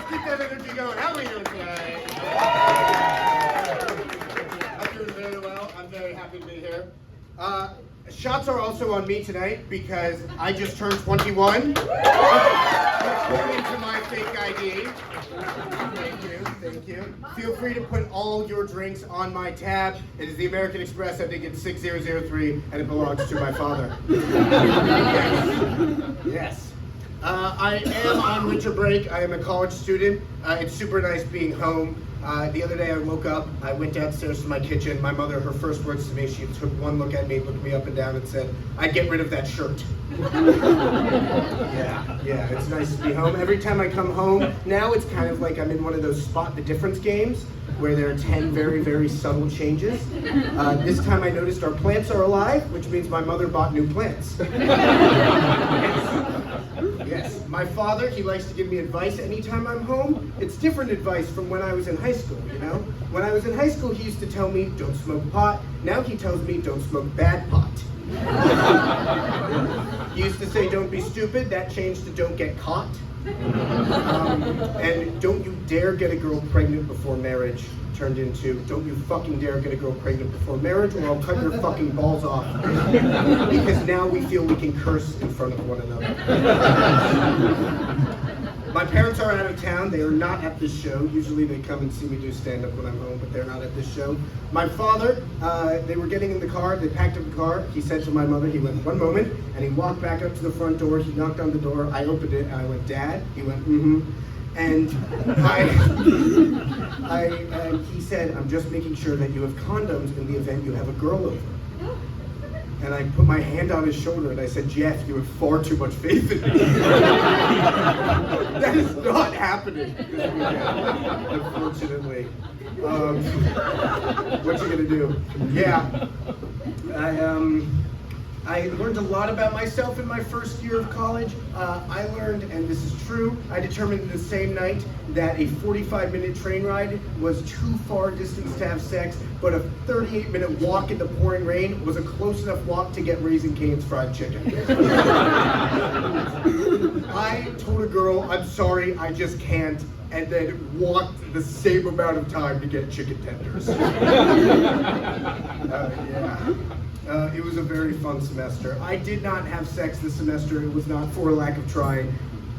Let's keep that energy going. How are we doing today? I'm doing very well. I'm very happy to be here. Shots are also on me tonight because I just turned 21. According to my fake ID. Thank you. Feel free to put all your drinks on my tab. It is the American Express. I think it's 6003, and it belongs to my father. Yes. I am on winter break. I am a college student. It's super nice being home. The other day I woke up, I went downstairs to my kitchen. My mother, her first words to me, she took one look at me, looked me up and down and said, "I'd get rid of that shirt." Yeah, it's nice to be home. Every time I come home, now it's kind of like I'm in one of those spot the difference games where there are 10 very, very subtle changes. This time I noticed our plants are alive, which means my mother bought new plants. Yes, my father, he likes to give me advice anytime I'm home. It's different advice from when I was in high school, you know? When I was in high school, he used to tell me, don't smoke pot. Now he tells me, don't smoke bad pot. He used to say, don't be stupid. That changed to don't get caught. And don't you dare get a girl pregnant before marriage turned into, don't you fucking dare get a girl pregnant before marriage or I'll cut your fucking balls off. Because now we feel we can curse in front of one another. My parents are out of town. They are not at this show. Usually they come and see me do stand-up when I'm home, but they're not at this show. My father, they were getting in the car. They packed up the car. He said to my mother, he went, "One moment," and he walked back up to the front door. He knocked on the door. I opened it, and I went, "Dad?" He went, "Mm-hmm." And he said, "I'm just making sure that you have condoms in the event you have a girl over." And I put my hand on his shoulder and I said, "Jeff, you have far too much faith in me." That is not happening this weekend, unfortunately. What you gonna do? Yeah. I learned a lot about myself in my first year of college. I learned, and this is true, I determined the same night that a 45-minute train ride was too far distance to have sex, but a 38-minute walk in the pouring rain was a close enough walk to get Raising Cane's fried chicken. I told a girl, "I'm sorry, I just can't," and then walked the same amount of time to get chicken tenders. It was a very fun semester. I did not have sex this semester. It was not for a lack of trying,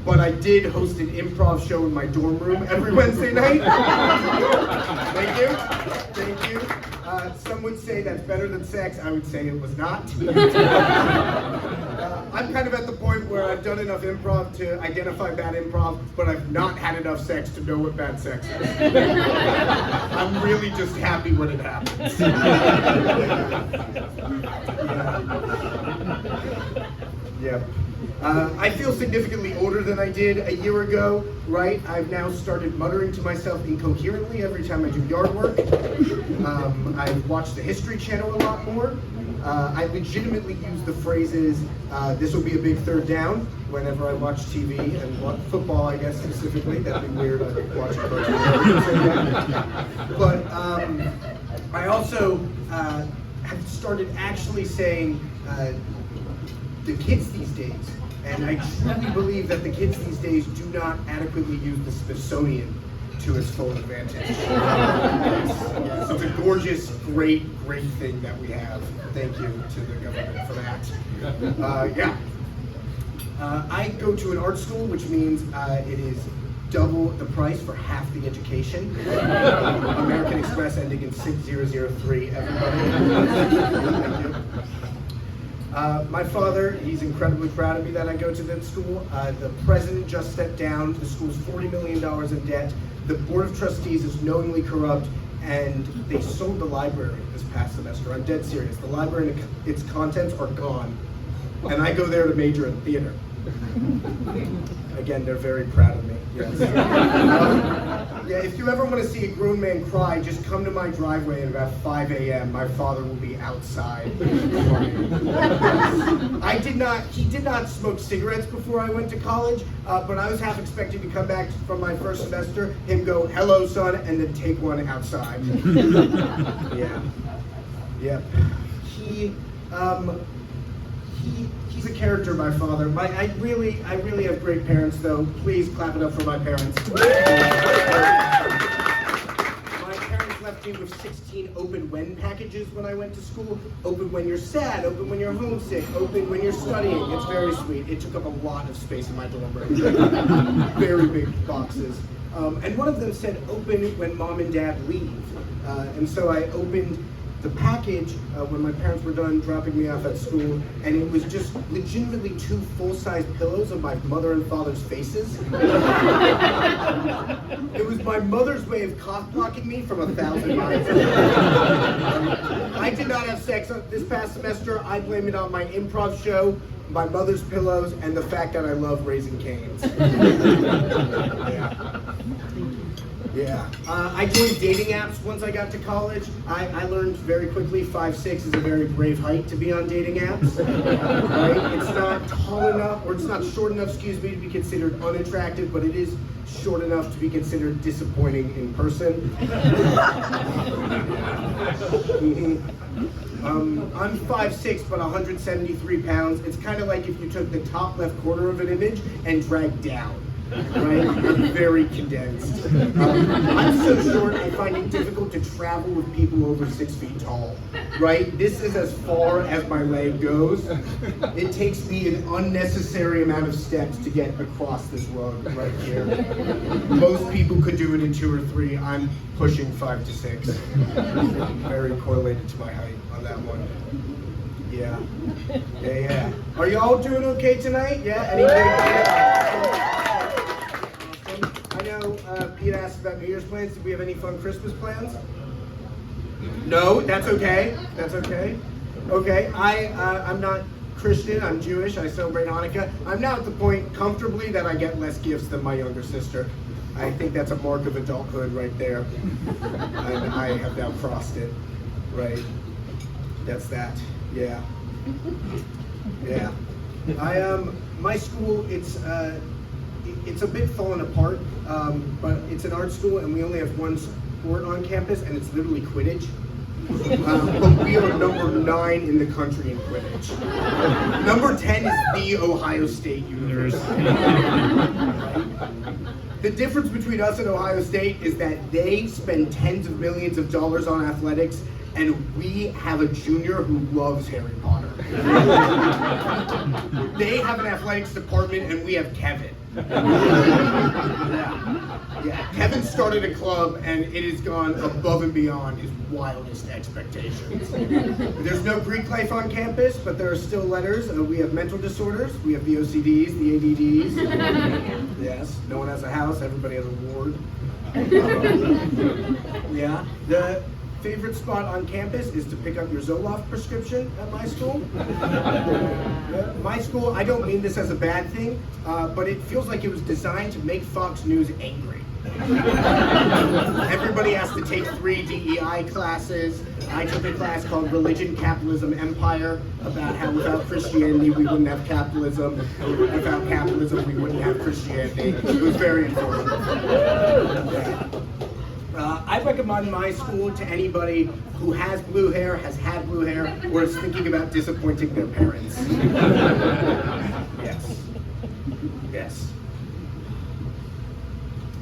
but I did host an improv show in my dorm room every Wednesday night. Thank you. Thank you. Some would say that's better than sex. I would say it was not. I'm kind of at the point where I've done enough improv to identify bad improv, but I've not had enough sex to know what bad sex is. I'm really just happy when it happens. Yeah. I feel significantly older than I did a year ago, right? I've now started muttering to myself incoherently every time I do yard work. I've watched the History Channel a lot more. I legitimately use the phrases, "this will be a big third down," whenever I watch TV, and football, I guess, specifically. That'd be weird, I watch a bunch of But I also have started actually saying the kids these days. And I truly believe that the kids these days do not adequately use the Smithsonian to its full advantage. Yes, it's a gorgeous, great thing that we have. Thank you to the government for that. I go to an art school, which means it is double the price for half the education. American Express ending in 6003, everybody. Thank you. My father, he's incredibly proud of me that I go to that school. The president just stepped down. The school's $40 million in debt. The board of trustees is knowingly corrupt, and they sold the library this past semester. I'm dead serious. The library and its contents are gone, and I go there to major in theater. Again, they're very proud of me. Yes. Yeah, if you ever want to see a grown man cry, just come to my driveway at about 5 a.m. My father will be outside. He did not smoke cigarettes before I went to college, but I was half expecting to come back from my first semester, him go, "Hello, son," and then take one outside. Yeah. Yep. He He's a character, my father. I really have great parents, though. Please clap it up for my parents. My parents left me with 16 open when packages when I went to school. Open when you're sad, open when you're homesick, open when you're studying. It's very sweet. It took up a lot of space in my dorm room. Very big boxes. And one of them said open when mom and dad leave. And so I opened the package when my parents were done dropping me off at school, and it was just legitimately 2 full-size pillows of my mother and father's faces. It was my mother's way of cock-blocking me from 1,000 miles away. I did not have sex this past semester. I blame it on my improv show, my mother's pillows, and the fact that I love Raising Cane's. Yeah. I joined dating apps once I got to college. I learned very quickly 5'6" is a very brave height to be on dating apps. Right? It's not tall enough, or it's not short enough, excuse me, to be considered unattractive, but it is short enough to be considered disappointing in person. I'm 5'6", but 173 pounds. It's kind of like if you took the top left corner of an image and dragged down. Right? I'm very condensed. I'm so short, I find it difficult to travel with people over 6 feet tall. Right? This is as far as my leg goes. It takes me an unnecessary amount of steps to get across this road right here. Most people could do it in 2 or 3. I'm pushing 5 to 6. Very correlated to my height on that one. Yeah. Are y'all doing okay tonight? Yeah? I know Pete asked about New Year's plans. Did we have any fun Christmas plans? No, that's okay. That's okay. Okay, I'm not Christian, I'm Jewish, I celebrate Hanukkah. I'm now at the point comfortably that I get less gifts than my younger sister. I think that's a mark of adulthood right there. And I have now crossed it. Right. That's that. Yeah. Yeah. My school, it's a bit fallen apart, but it's an art school and we only have one sport on campus and it's literally Quidditch. But we are number 9 in the country in Quidditch. Number 10 is the Ohio State University. The difference between us and Ohio State is that they spend tens of millions of dollars on athletics and we have a junior who loves Harry Potter. They have an athletics department and we have Kevin. Yeah. Kevin started a club and it has gone above and beyond his wildest expectations. There's no Greek life on campus, but there are still letters. We have mental disorders, we have the OCDs, the ADDs. Yes, no one has a house, everybody has a ward. Yeah. The favorite spot on campus is to pick up your Zoloft prescription at my school. My school, I don't mean this as a bad thing, but it feels like it was designed to make Fox News angry. Everybody has to take 3 DEI classes. I took a class called Religion, Capitalism, Empire, about how without Christianity we wouldn't have capitalism, without capitalism we wouldn't have Christianity. It was very informative. Yeah. I recommend my school to anybody who has blue hair, has had blue hair, or is thinking about disappointing their parents. Yes.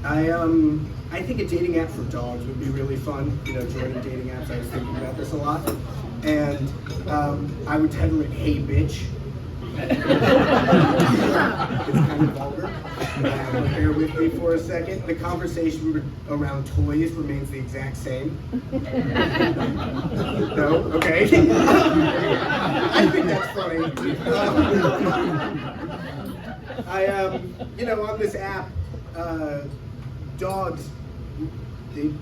I think a dating app for dogs would be really fun. You know, joining dating apps, I was thinking about this a lot. And I would title it, Hey Bitch. It's kind of vulgar. Bear with me for a second. The conversation around toys remains the exact same. No? Okay. I think that's funny. On this app, dogs, they'd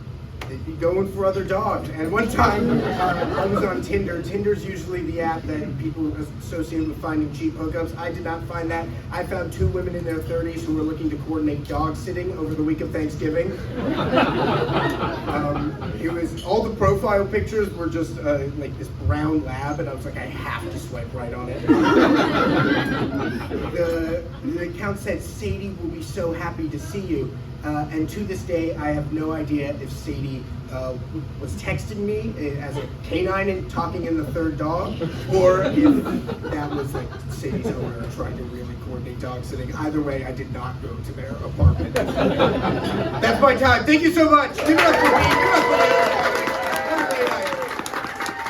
be going for other dogs. And one time, I was on Tinder. Tinder's usually the app that people associate with finding cheap hookups. I did not find that. I found 2 women in their 30s who were looking to coordinate dog sitting over the week of Thanksgiving. It was, all the profile pictures were just like this brown lab, and I was like, I have to swipe right on it. The account said, Sadie will be so happy to see you. And to this day, I have no idea if Sadie was texting me as a canine and talking in the third dog, or if that was like Sadie's owner trying to really coordinate dog sitting. Either way, I did not go to their apartment. That's my time. Thank you so much. Give it up for me. Give it up for me.